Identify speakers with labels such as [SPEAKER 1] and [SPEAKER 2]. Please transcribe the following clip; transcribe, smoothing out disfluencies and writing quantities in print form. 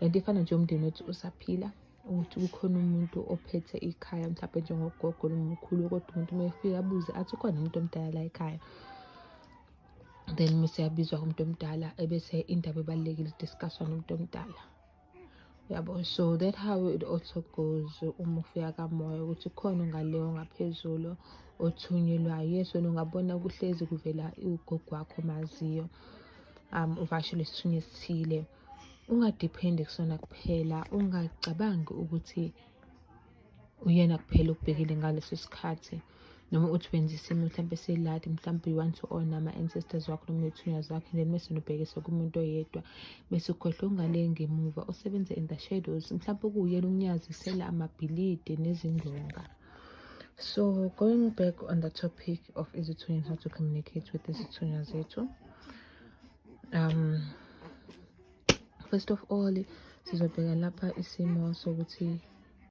[SPEAKER 1] lento ifana nje umndeni wethu usaphila, ukuthi kukhona umuntu ophethe ikhaya mhlawumbe njengogogo noma umkhulu, kodwa umuntu uma efika abuze athi ukhona umuntu omdala la ekhaya, then mese yabizwa umuntu omdala ebese indaba ebalulekile idiscusswa nomuntu omdala. Yabo, so that how it also goes uma ufika kamoya, ukuthi khona ongaleyo ngaphezulu othunyelwayo. Yes, wena ungabona kuhlezi kuvela ugogo wakho omaziyo, uvashele isithunywa esithile, ungadiphendi kusona kuphela, ungacabangi ukuthi uyena kuphela ukubhekile ngaleso sikhathi, noma uthi wenza isimo mhlawumbe seladi, mhlawumbe you want to honor ama-ancestors wakho noma iy'thunywa zakho, then mese nubhekise kumuntu oyedwa, bese ukhohlwa ungale ngemuva osebenza in the shadows, mhlawumbe kuwuyena unyazisela amabhilidi nezindonga. So going back on the topic of izithunywa, how to communicate with izithunywa zethu, first of all sizobheka lapha isimo sokuthi